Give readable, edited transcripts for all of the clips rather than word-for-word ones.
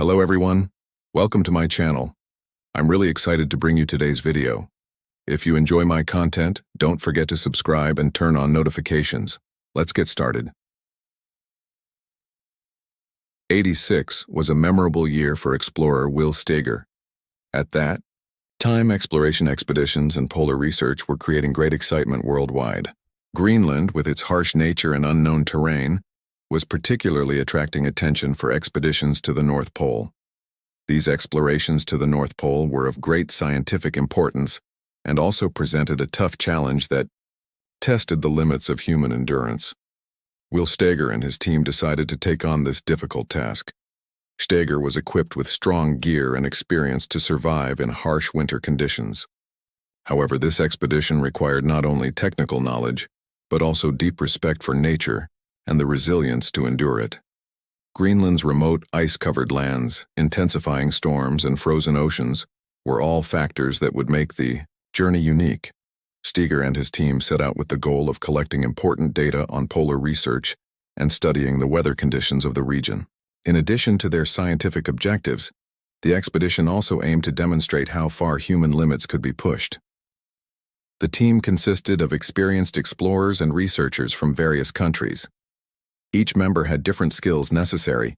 Hello everyone, welcome to my channel. I'm really excited to bring you today's video. If you enjoy my content, don't forget to subscribe and turn on notifications. Let's get started. 86 was a memorable year for explorer Will Steger. At that time, exploration expeditions and polar research were creating great excitement worldwide. Greenland, with its harsh nature and unknown terrain, was particularly attracting attention for expeditions to the North Pole. These explorations to the North Pole were of great scientific importance and also presented a tough challenge that tested the limits of human endurance. Will Steger and his team decided to take on this difficult task. Steger was equipped with strong gear and experience to survive in harsh winter conditions. However, this expedition required not only technical knowledge, but also deep respect for nature and the resilience to endure it. Greenland's remote, ice-covered lands, intensifying storms, and frozen oceans were all factors that would make the journey unique. Steger and his team set out with the goal of collecting important data on polar research and studying the weather conditions of the region. In addition to their scientific objectives, the expedition also aimed to demonstrate how far human limits could be pushed. The team consisted of experienced explorers and researchers from various countries. Each member had different skills necessary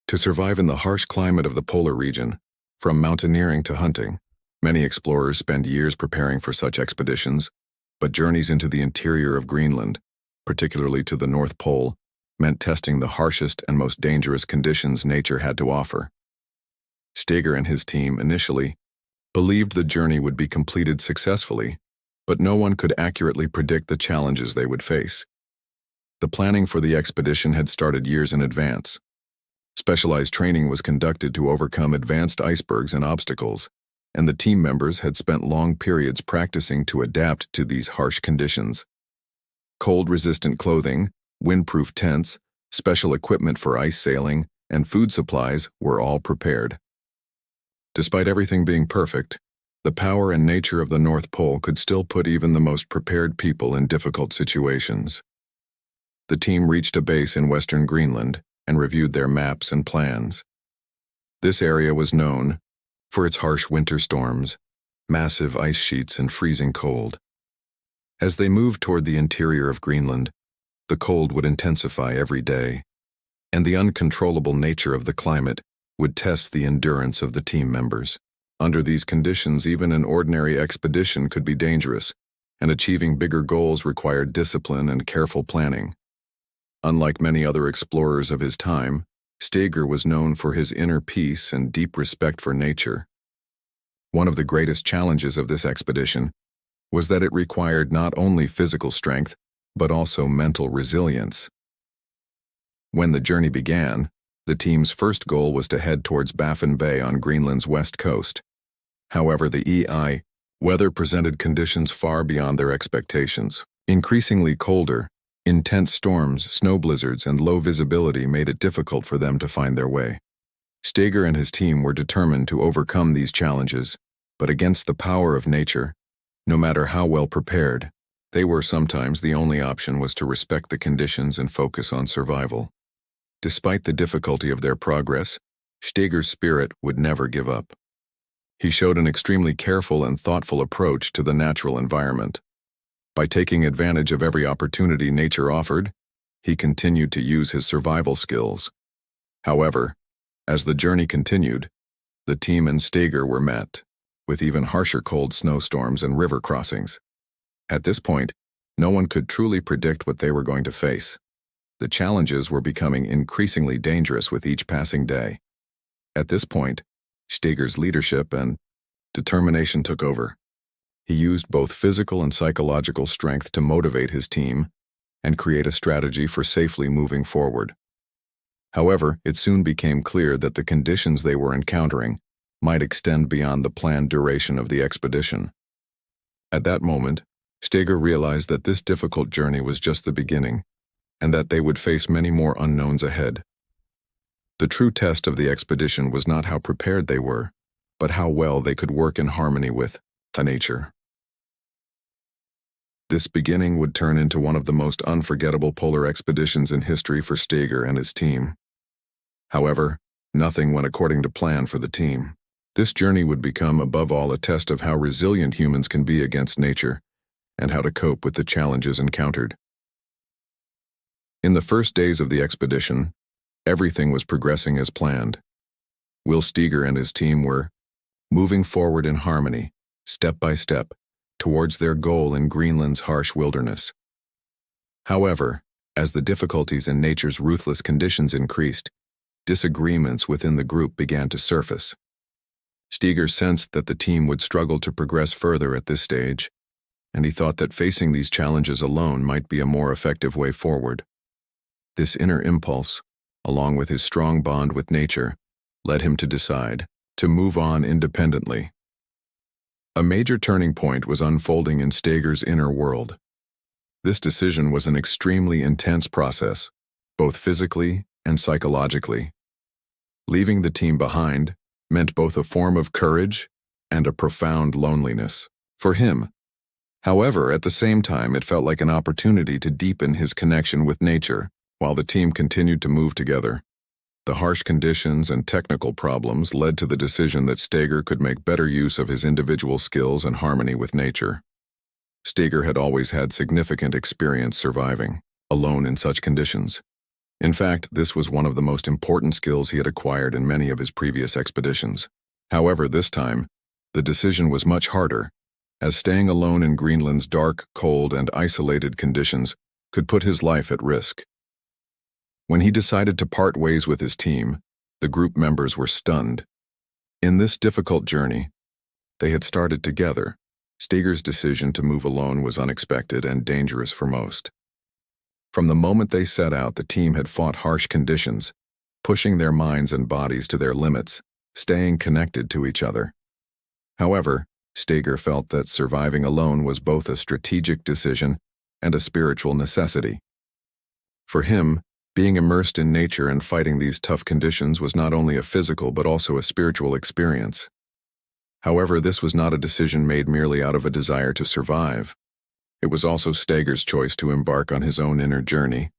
to survive in the harsh climate of the polar region, from mountaineering to hunting. Many explorers spend years preparing for such expeditions, but journeys into the interior of Greenland, particularly to the North Pole, meant testing the harshest and most dangerous conditions nature had to offer. Steger and his team initially believed the journey would be completed successfully, but no one could accurately predict the challenges they would face. The planning for the expedition had started years in advance. Specialized training was conducted to overcome advanced icebergs and obstacles, and the team members had spent long periods practicing to adapt to these harsh conditions. Cold-resistant clothing, windproof tents, special equipment for ice sailing, and food supplies were all prepared. Despite everything being perfect, the power and nature of the North Pole could still put even the most prepared people in difficult situations. The team reached a base in western Greenland and reviewed their maps and plans. This area was known for its harsh winter storms, massive ice sheets, and freezing cold. As they moved toward the interior of Greenland, the cold would intensify every day, and the uncontrollable nature of the climate would test the endurance of the team members. Under these conditions, even an ordinary expedition could be dangerous, and achieving bigger goals required discipline and careful planning. Unlike many other explorers of his time, Steger was known for his inner peace and deep respect for nature. One of the greatest challenges of this expedition was that it required not only physical strength, but also mental resilience. When the journey began, the team's first goal was to head towards Baffin Bay on Greenland's west coast. However, the weather presented conditions far beyond their expectations. Increasingly colder, intense storms, snow blizzards, and low visibility made it difficult for them to find their way. Steger and his team were determined to overcome these challenges, but against the power of nature, no matter how well prepared, sometimes the only option was to respect the conditions and focus on survival. Despite the difficulty of their progress, Steger's spirit would never give up. He showed an extremely careful and thoughtful approach to the natural environment. By taking advantage of every opportunity nature offered, he continued to use his survival skills. However, as the journey continued, the team and Steger were met with even harsher cold snowstorms and river crossings. At this point, no one could truly predict what they were going to face. The challenges were becoming increasingly dangerous with each passing day. At this point, Steger's leadership and determination took over. He used both physical and psychological strength to motivate his team and create a strategy for safely moving forward. However, it soon became clear that the conditions they were encountering might extend beyond the planned duration of the expedition. At that moment, Steger realized that this difficult journey was just the beginning, and that they would face many more unknowns ahead. The true test of the expedition was not how prepared they were, but how well they could work in harmony with nature. This beginning would turn into one of the most unforgettable polar expeditions in history for Steger and his team. However, Nothing went according to plan for the team. This journey would become, above all, a test of how resilient humans can be against nature and how to cope with the challenges encountered. In the first days of the expedition, everything was progressing as planned. Will Steger and his team were moving forward in harmony, step by step, towards their goal in Greenland's harsh wilderness. However, as the difficulties in nature's ruthless conditions increased, disagreements within the group began to surface. Steger sensed that the team would struggle to progress further at this stage, and he thought that facing these challenges alone might be a more effective way forward. This inner impulse, along with his strong bond with nature, led him to decide to move on independently. A major turning point was unfolding in Steger's inner world. This decision was an extremely intense process, both physically and psychologically. Leaving the team behind meant both a form of courage and a profound loneliness for him. However, at the same time, it felt like an opportunity to deepen his connection with nature while the team continued to move together. The harsh conditions and technical problems led to the decision that Steger could make better use of his individual skills and harmony with nature. Steger had always had significant experience surviving alone in such conditions. In fact, this was one of the most important skills he had acquired in many of his previous expeditions. However, this time, the decision was much harder, as staying alone in Greenland's dark, cold, and isolated conditions could put his life at risk. When he decided to part ways with his team, the group members were stunned. In this difficult journey, they had started together. Steger's decision to move alone was unexpected and dangerous for most. From the moment they set out, the team had fought harsh conditions, pushing their minds and bodies to their limits, staying connected to each other. However, Steger felt that surviving alone was both a strategic decision and a spiritual necessity. For him, being immersed in nature and fighting these tough conditions was not only a physical but also a spiritual experience. However, this was not a decision made merely out of a desire to survive. It was also Steger's choice to embark on his own inner journey.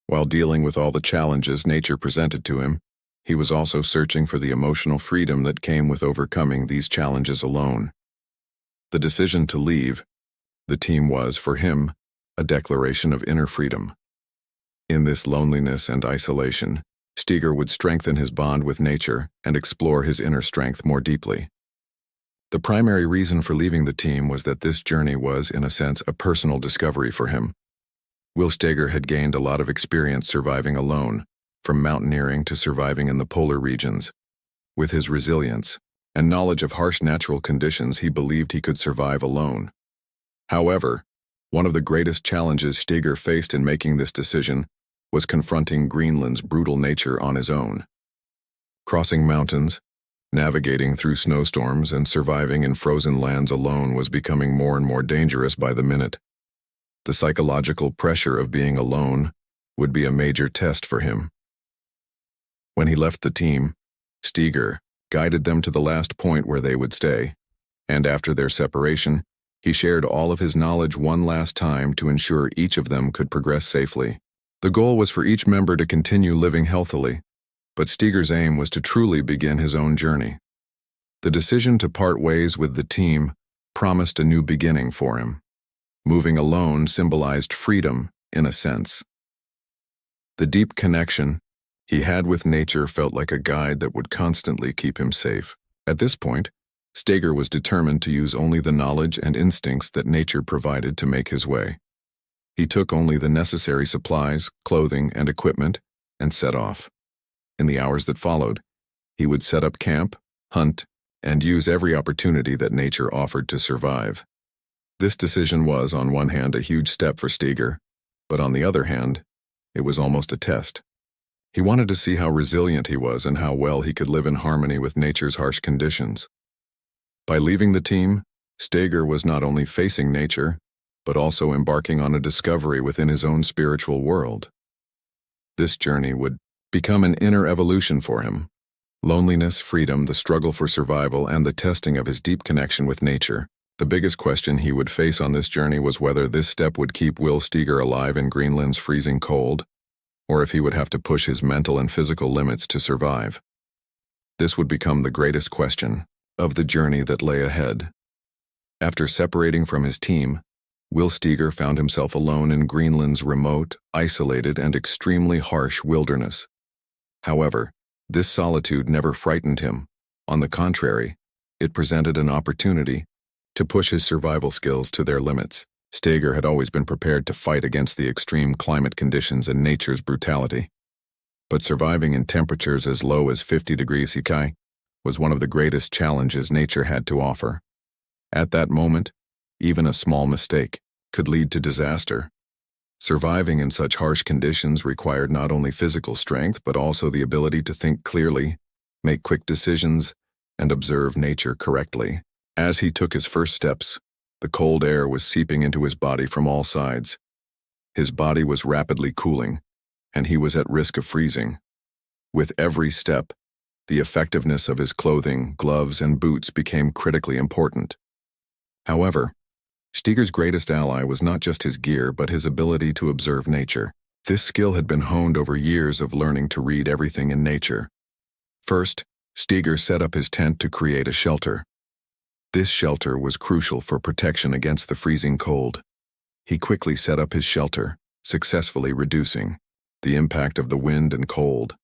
While dealing with all the challenges nature presented to him, he was also searching for the emotional freedom that came with overcoming these challenges alone. The decision to leave the team was, for him, a declaration of inner freedom. In this loneliness and isolation, Steger would strengthen his bond with nature and explore his inner strength more deeply. The primary reason for leaving the team was that this journey was, in a sense, a personal discovery for him. Will Steger had gained a lot of experience surviving alone, from mountaineering to surviving in the polar regions. With his resilience and knowledge of harsh natural conditions, he believed he could survive alone. However, one of the greatest challenges Steger faced in making this decision was confronting Greenland's brutal nature on his own. Crossing mountains, navigating through snowstorms, and surviving in frozen lands alone was becoming more and more dangerous by the minute. The psychological pressure of being alone would be a major test for him. When he left the team, Steger guided them to the last point where they would stay, and after their separation, he shared all of his knowledge one last time to ensure each of them could progress safely. The goal was for each member to continue living healthily, but Steger's aim was to truly begin his own journey. The decision to part ways with the team promised a new beginning for him. Moving alone symbolized freedom, in a sense. The deep connection he had with nature felt like a guide that would constantly keep him safe. At this point, Steger was determined to use only the knowledge and instincts that nature provided to make his way. He took only the necessary supplies, clothing, and equipment, and set off. In the hours that followed, he would set up camp, hunt, and use every opportunity that nature offered to survive. This decision was, on one hand, a huge step for Steger, but on the other hand, it was almost a test. He wanted to see how resilient he was and how well he could live in harmony with nature's harsh conditions. By leaving the team, Steger was not only facing nature, but also embarking on a discovery within his own spiritual world. This journey would become an inner evolution for him. Loneliness, freedom, the struggle for survival, and the testing of his deep connection with nature. The biggest question he would face on this journey was whether this step would keep Will Steger alive in Greenland's freezing cold, or if he would have to push his mental and physical limits to survive. This would become the greatest question of the journey that lay ahead. After separating from his team, Will Steger found himself alone in Greenland's remote, isolated, and extremely harsh wilderness. However, this solitude never frightened him. On the contrary, it presented an opportunity to push his survival skills to their limits. Steger had always been prepared to fight against the extreme climate conditions and nature's brutality. But surviving in temperatures as low as 50 degrees Celsius was one of the greatest challenges nature had to offer. At that moment, even a small mistake could lead to disaster. Surviving in such harsh conditions required not only physical strength but also the ability to think clearly, make quick decisions, and observe nature correctly. As he took his first steps, the cold air was seeping into his body from all sides. His body was rapidly cooling, and he was at risk of freezing. With every step, the effectiveness of his clothing, gloves, and boots became critically important. However, Steger's greatest ally was not just his gear but his ability to observe nature. This skill had been honed over years of learning to read everything in nature. First, Steger set up his tent to create a shelter. This shelter was crucial for protection against the freezing cold. He quickly set up his shelter, successfully reducing the impact of the wind and cold.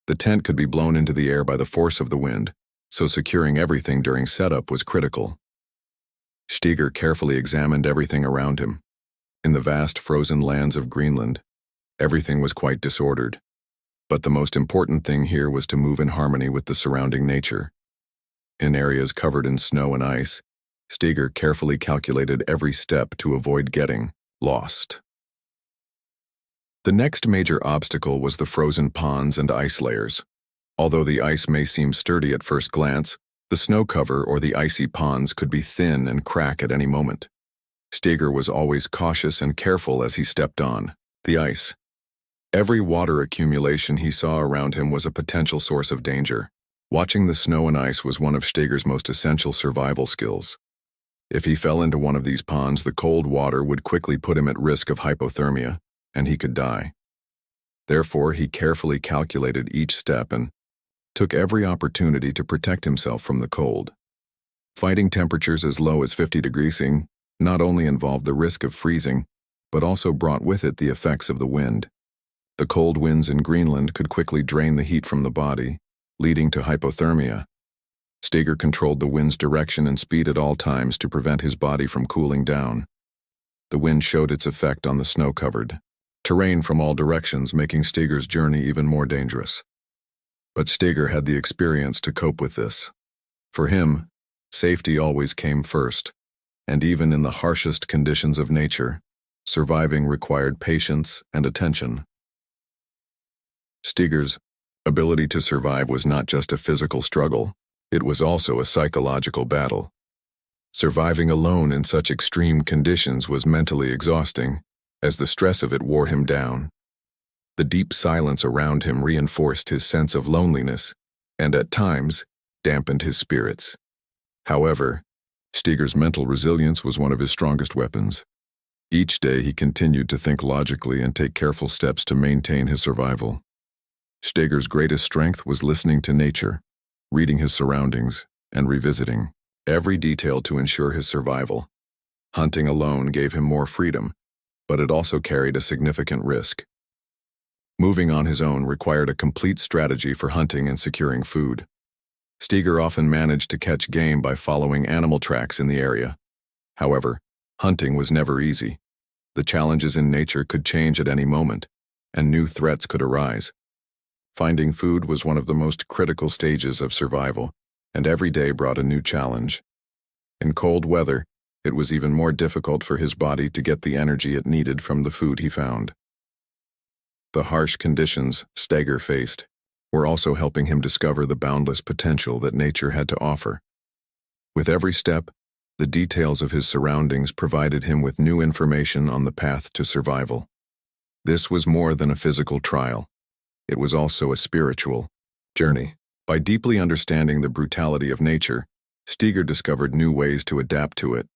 The tent could be blown into the air by the force of the wind, so securing everything during setup was critical. Steger carefully examined everything around him. In the vast frozen lands of Greenland, everything was quite disordered. But the most important thing here was to move in harmony with the surrounding nature. In areas covered in snow and ice, Steger carefully calculated every step to avoid getting lost. The next major obstacle was the frozen ponds and ice layers. Although the ice may seem sturdy at first glance, the snow cover or the icy ponds could be thin and crack at any moment. Steger was always cautious and careful as he stepped on the ice. Every water accumulation he saw around him was a potential source of danger. Watching the snow and ice was one of Steger's most essential survival skills. If he fell into one of these ponds, the cold water would quickly put him at risk of hypothermia, and he could die. Therefore, he carefully calculated each step and took every opportunity to protect himself from the cold. Fighting temperatures as low as 50 degrees Celsius not only involved the risk of freezing, but also brought with it the effects of the wind. The cold winds in Greenland could quickly drain the heat from the body, leading to hypothermia. Steger controlled the wind's direction and speed at all times to prevent his body from cooling down. The wind showed its effect on the snow-covered terrain from all directions, making Steger's journey even more dangerous. But Steger had the experience to cope with this. For him, safety always came first, and even in the harshest conditions of nature, surviving required patience and attention. Steger's ability to survive was not just a physical struggle, it was also a psychological battle. Surviving alone in such extreme conditions was mentally exhausting, as the stress of it wore him down. The deep silence around him reinforced his sense of loneliness, and at times, dampened his spirits. However, Steger's mental resilience was one of his strongest weapons. Each day he continued to think logically and take careful steps to maintain his survival. Steger's greatest strength was listening to nature, reading his surroundings, and revisiting every detail to ensure his survival. Hunting alone gave him more freedom, but it also carried a significant risk. Moving on his own required a complete strategy for hunting and securing food. Steger often managed to catch game by following animal tracks in the area. However, hunting was never easy. The challenges in nature could change at any moment, and new threats could arise. Finding food was one of the most critical stages of survival, and every day brought a new challenge. In cold weather, it was even more difficult for his body to get the energy it needed from the food he found. The harsh conditions Steger faced were also helping him discover the boundless potential that nature had to offer. With every step, the details of his surroundings provided him with new information on the path to survival. This was more than a physical trial. It was also a spiritual journey. By deeply understanding the brutality of nature, Steger discovered new ways to adapt to it.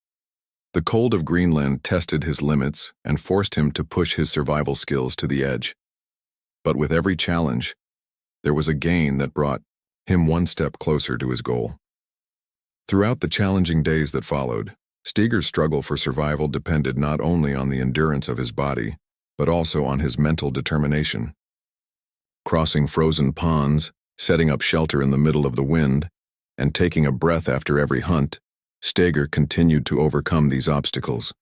The cold of Greenland tested his limits and forced him to push his survival skills to the edge. But with every challenge, there was a gain that brought him one step closer to his goal. Throughout the challenging days that followed, Steger's struggle for survival depended not only on the endurance of his body, but also on his mental determination. Crossing frozen ponds, setting up shelter in the middle of the wind, and taking a breath after every hunt, Steger continued to overcome these obstacles.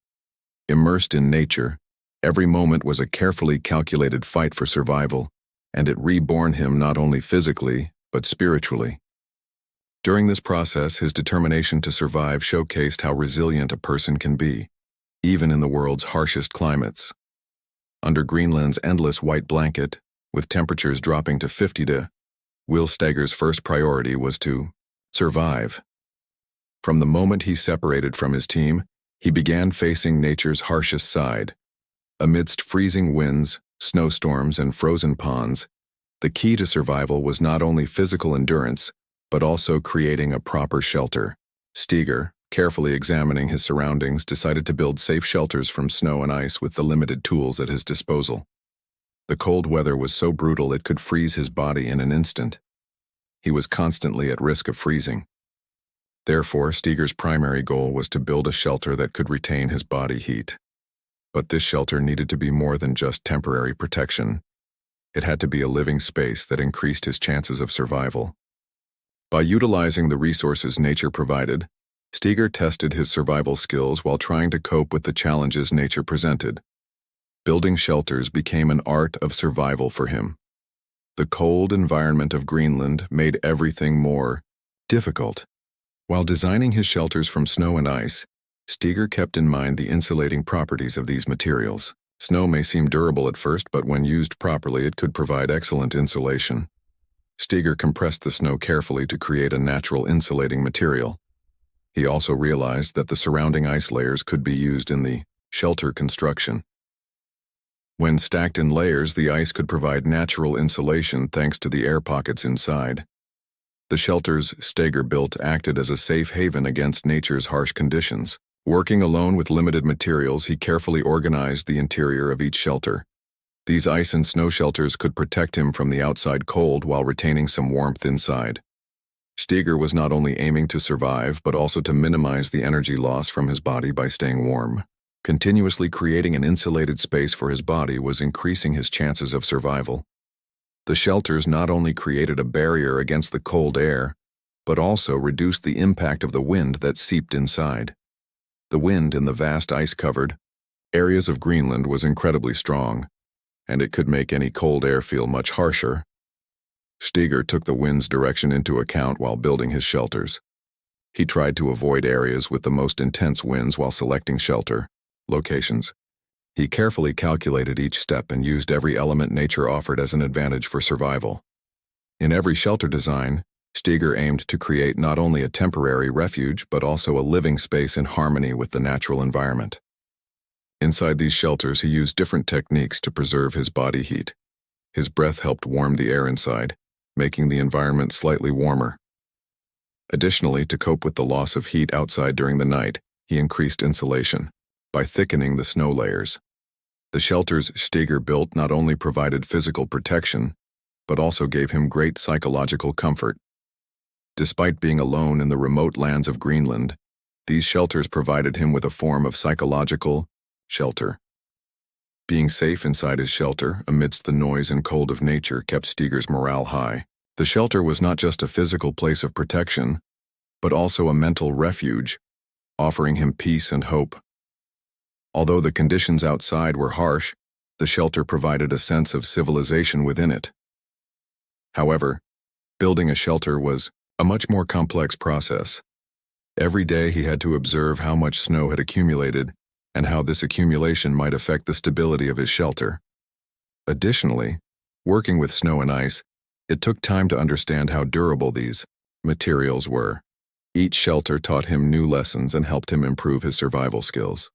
Immersed in nature, every moment was a carefully calculated fight for survival, and it reborn him not only physically, but spiritually. During this process, his determination to survive showcased how resilient a person can be, even in the world's harshest climates. Under Greenland's endless white blanket, with temperatures dropping to 50°, Will Steger's first priority was to survive. From the moment he separated from his team, he began facing nature's harshest side. Amidst freezing winds, snowstorms, and frozen ponds, the key to survival was not only physical endurance, but also creating a proper shelter. Steger, carefully examining his surroundings, decided to build safe shelters from snow and ice with the limited tools at his disposal. The cold weather was so brutal it could freeze his body in an instant. He was constantly at risk of freezing. Therefore, Steger's primary goal was to build a shelter that could retain his body heat. But this shelter needed to be more than just temporary protection. It had to be a living space that increased his chances of survival. By utilizing the resources nature provided, Steger tested his survival skills while trying to cope with the challenges nature presented. Building shelters became an art of survival for him. The cold environment of Greenland made everything more difficult. While designing his shelters from snow and ice, Steger kept in mind the insulating properties of these materials. Snow may seem durable at first, but when used properly, it could provide excellent insulation. Steger compressed the snow carefully to create a natural insulating material. He also realized that the surrounding ice layers could be used in the shelter construction. When stacked in layers, the ice could provide natural insulation thanks to the air pockets inside. The shelters Steger built acted as a safe haven against nature's harsh conditions. Working alone with limited materials, he carefully organized the interior of each shelter. These ice and snow shelters could protect him from the outside cold while retaining some warmth inside. Steger was not only aiming to survive, but also to minimize the energy loss from his body by staying warm. Continuously creating an insulated space for his body was increasing his chances of survival. The shelters not only created a barrier against the cold air, but also reduced the impact of the wind that seeped inside. The wind in the vast ice-covered areas of Greenland was incredibly strong, and it could make any cold air feel much harsher. Steger took the wind's direction into account while building his shelters. He tried to avoid areas with the most intense winds while selecting shelter locations. He carefully calculated each step and used every element nature offered as an advantage for survival. In every shelter design, Steger aimed to create not only a temporary refuge but also a living space in harmony with the natural environment. Inside these shelters, he used different techniques to preserve his body heat. His breath helped warm the air inside, making the environment slightly warmer. Additionally, to cope with the loss of heat outside during the night, he increased insulation by thickening the snow layers. The shelters Steger built not only provided physical protection, but also gave him great psychological comfort. Despite being alone in the remote lands of Greenland, these shelters provided him with a form of psychological shelter. Being safe inside his shelter, amidst the noise and cold of nature, kept Steger's morale high. The shelter was not just a physical place of protection, but also a mental refuge, offering him peace and hope. Although the conditions outside were harsh, the shelter provided a sense of civilization within it. However, building a shelter was a much more complex process. Every day he had to observe how much snow had accumulated and how this accumulation might affect the stability of his shelter. Additionally, working with snow and ice, it took time to understand how durable these materials were. Each shelter taught him new lessons and helped him improve his survival skills.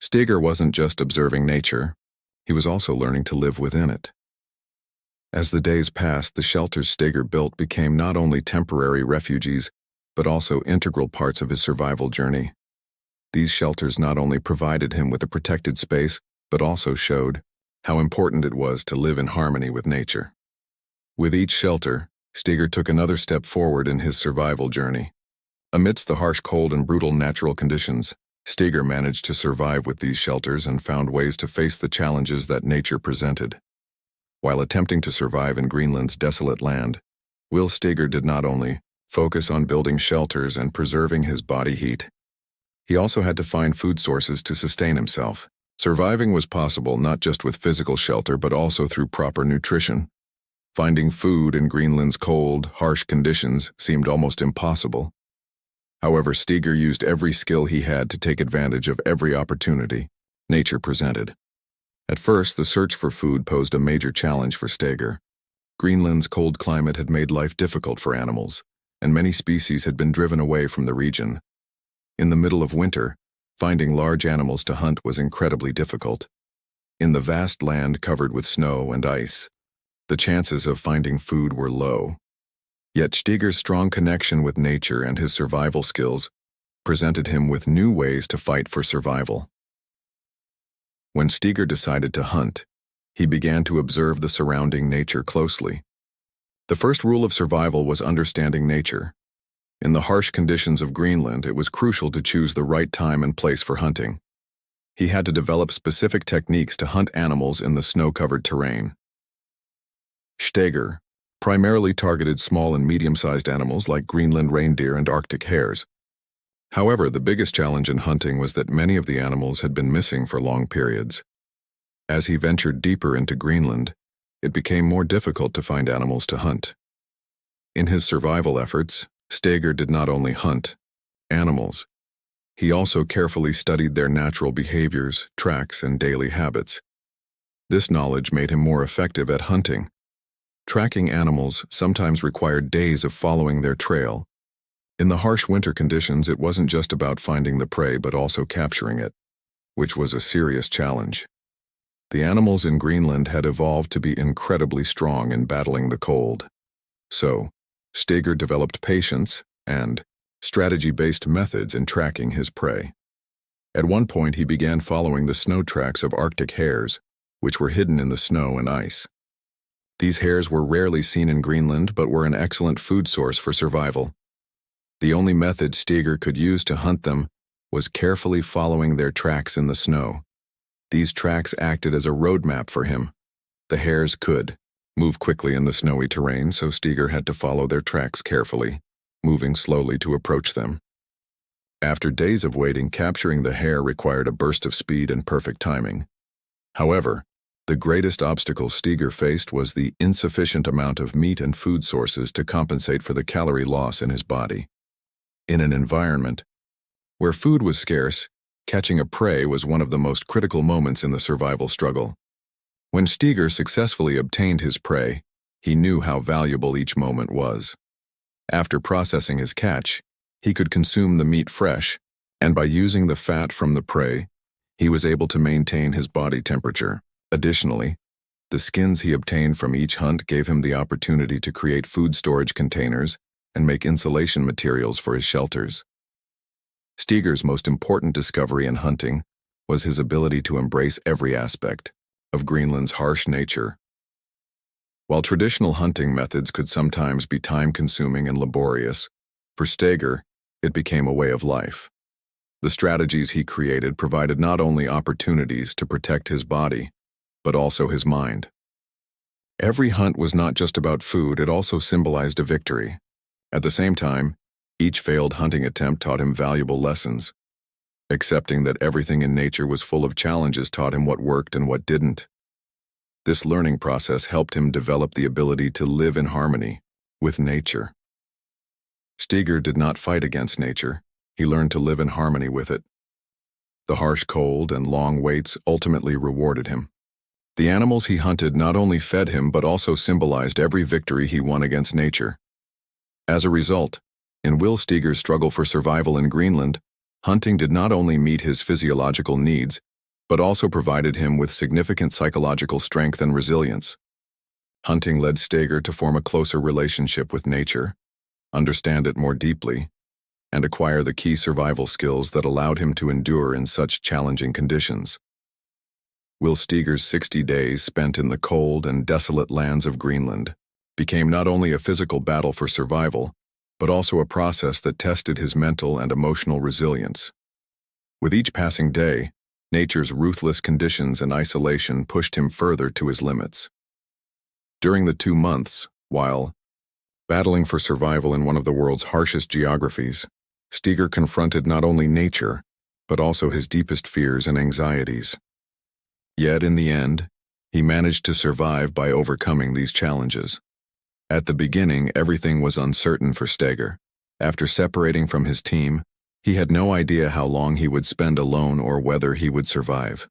Steger wasn't just observing nature, he was also learning to live within it. As the days passed, the shelters Steger built became not only temporary refuges, but also integral parts of his survival journey. These shelters not only provided him with a protected space, but also showed how important it was to live in harmony with nature. With each shelter, Steger took another step forward in his survival journey. Amidst the harsh cold and brutal natural conditions, Steger managed to survive with these shelters and found ways to face the challenges that nature presented. While attempting to survive in Greenland's desolate land, Will Steger did not only focus on building shelters and preserving his body heat. He also had to find food sources to sustain himself. Surviving was possible not just with physical shelter but also through proper nutrition. Finding food in Greenland's cold, harsh conditions seemed almost impossible. However, Steger used every skill he had to take advantage of every opportunity nature presented. At first, the search for food posed a major challenge for Steger. Greenland's cold climate had made life difficult for animals, and many species had been driven away from the region. In the middle of winter, finding large animals to hunt was incredibly difficult. In the vast land covered with snow and ice, the chances of finding food were low. Yet Steger's strong connection with nature and his survival skills presented him with new ways to fight for survival. When Steger decided to hunt, he began to observe the surrounding nature closely. The first rule of survival was understanding nature. In the harsh conditions of Greenland, it was crucial to choose the right time and place for hunting. He had to develop specific techniques to hunt animals in the snow-covered terrain. Steger primarily targeted small and medium-sized animals like Greenland reindeer and Arctic hares. However, the biggest challenge in hunting was that many of the animals had been missing for long periods. As he ventured deeper into Greenland, it became more difficult to find animals to hunt. In his survival efforts, Steger did not only hunt animals, he also carefully studied their natural behaviors, tracks, and daily habits. This knowledge made him more effective at hunting. Tracking animals sometimes required days of following their trail. In the harsh winter conditions, it wasn't just about finding the prey but also capturing it, which was a serious challenge. The animals in Greenland had evolved to be incredibly strong in battling the cold. So, Steger developed patience and strategy-based methods in tracking his prey. At one point, he began following the snow tracks of Arctic hares, which were hidden in the snow and ice. These hares were rarely seen in Greenland but were an excellent food source for survival. The only method Steger could use to hunt them was carefully following their tracks in the snow. These tracks acted as a roadmap for him. The hares could move quickly in the snowy terrain, so Steger had to follow their tracks carefully, moving slowly to approach them. After days of waiting, capturing the hare required a burst of speed and perfect timing. However, the greatest obstacle Steger faced was the insufficient amount of meat and food sources to compensate for the calorie loss in his body. In an environment where food was scarce, catching a prey was one of the most critical moments in the survival struggle. When Steger successfully obtained his prey, he knew how valuable each moment was. After processing his catch, he could consume the meat fresh, and by using the fat from the prey, he was able to maintain his body temperature. Additionally, the skins he obtained from each hunt gave him the opportunity to create food storage containers and make insulation materials for his shelters. Steger's most important discovery in hunting was his ability to embrace every aspect of Greenland's harsh nature. While traditional hunting methods could sometimes be time-consuming and laborious, for Steger, it became a way of life. The strategies he created provided not only opportunities to protect his body, but also his mind. Every hunt was not just about food, it also symbolized a victory. At the same time, each failed hunting attempt taught him valuable lessons. Accepting that everything in nature was full of challenges taught him what worked and what didn't. This learning process helped him develop the ability to live in harmony with nature. Steger did not fight against nature, he learned to live in harmony with it. The harsh cold and long waits ultimately rewarded him. The animals he hunted not only fed him but also symbolized every victory he won against nature. As a result, in Will Steger's struggle for survival in Greenland, hunting did not only meet his physiological needs, but also provided him with significant psychological strength and resilience. Hunting led Steger to form a closer relationship with nature, understand it more deeply, and acquire the key survival skills that allowed him to endure in such challenging conditions. Will Steger's 60 days spent in the cold and desolate lands of Greenland became not only a physical battle for survival, but also a process that tested his mental and emotional resilience. With each passing day, nature's ruthless conditions and isolation pushed him further to his limits. During the 2 months, while battling for survival in one of the world's harshest geographies, Steger confronted not only nature, but also his deepest fears and anxieties. Yet, in the end, he managed to survive by overcoming these challenges. At the beginning, everything was uncertain for Steger. After separating from his team, he had no idea how long he would spend alone or whether he would survive.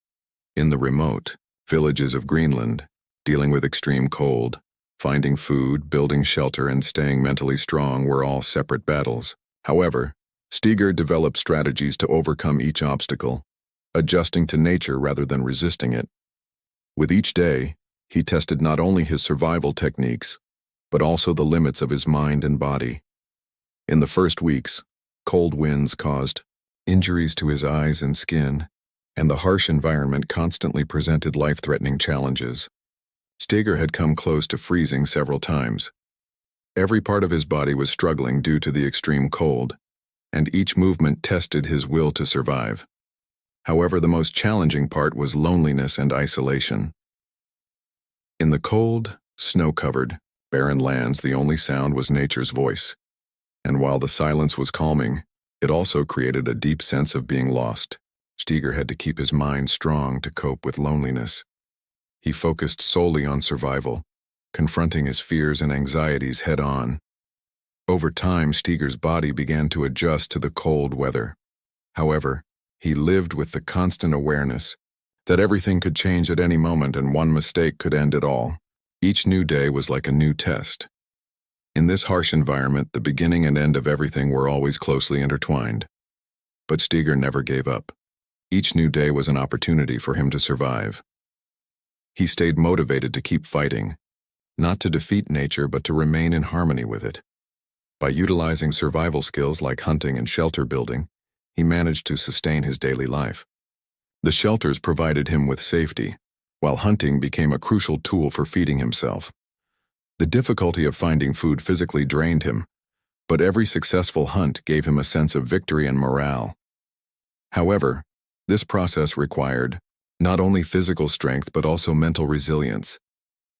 In the remote villages of Greenland, dealing with extreme cold, finding food, building shelter, and staying mentally strong were all separate battles. However, Steger developed strategies to overcome each obstacle, adjusting to nature rather than resisting it. With each day, he tested not only his survival techniques, but also the limits of his mind and body. In the first weeks, cold winds caused injuries to his eyes and skin, and the harsh environment constantly presented life-threatening challenges. Steger had come close to freezing several times. Every part of his body was struggling due to the extreme cold, and each movement tested his will to survive. However, the most challenging part was loneliness and isolation. In the cold, snow-covered, barren lands, the only sound was nature's voice. And while the silence was calming, it also created a deep sense of being lost. Steger had to keep his mind strong to cope with loneliness. He focused solely on survival, confronting his fears and anxieties head-on. Over time, Steger's body began to adjust to the cold weather. However, he lived with the constant awareness that everything could change at any moment and one mistake could end it all. Each new day was like a new test. In this harsh environment, the beginning and end of everything were always closely intertwined. But Steger never gave up. Each new day was an opportunity for him to survive. He stayed motivated to keep fighting, not to defeat nature but to remain in harmony with it. By utilizing survival skills like hunting and shelter building, he managed to sustain his daily life. The shelters provided him with safety, while hunting became a crucial tool for feeding himself. The difficulty of finding food physically drained him, but every successful hunt gave him a sense of victory and morale. However, this process required not only physical strength but also mental resilience.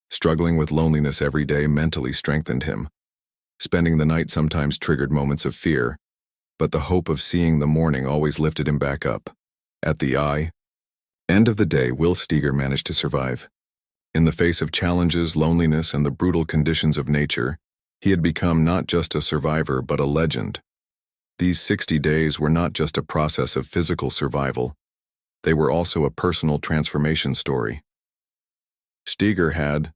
Struggling with loneliness every day mentally strengthened him. Spending the night sometimes triggered moments of fear, but the hope of seeing the morning always lifted him back up. At the end of the day, Will Steger managed to survive. In the face of challenges, loneliness, and the brutal conditions of nature, he had become not just a survivor but a legend. These 60 days were not just a process of physical survival, they were also a personal transformation story. Steger had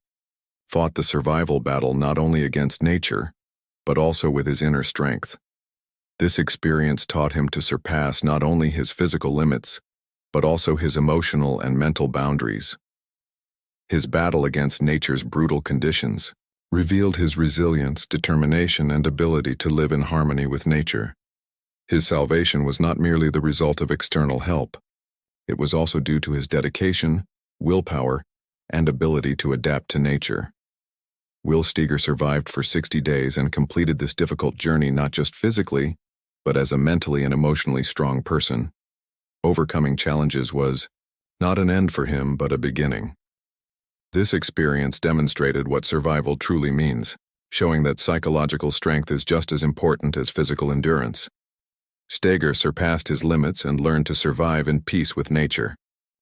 fought the survival battle not only against nature, but also with his inner strength. This experience taught him to surpass not only his physical limits, but also his emotional and mental boundaries. His battle against nature's brutal conditions revealed his resilience, determination, and ability to live in harmony with nature. His salvation was not merely the result of external help. It was also due to his dedication, willpower, and ability to adapt to nature. Will Steger survived for 60 days and completed this difficult journey not just physically, but as a mentally and emotionally strong person. Overcoming challenges was not an end for him, but a beginning. This experience demonstrated what survival truly means, showing that psychological strength is just as important as physical endurance. Steger surpassed his limits and learned to survive in peace with nature.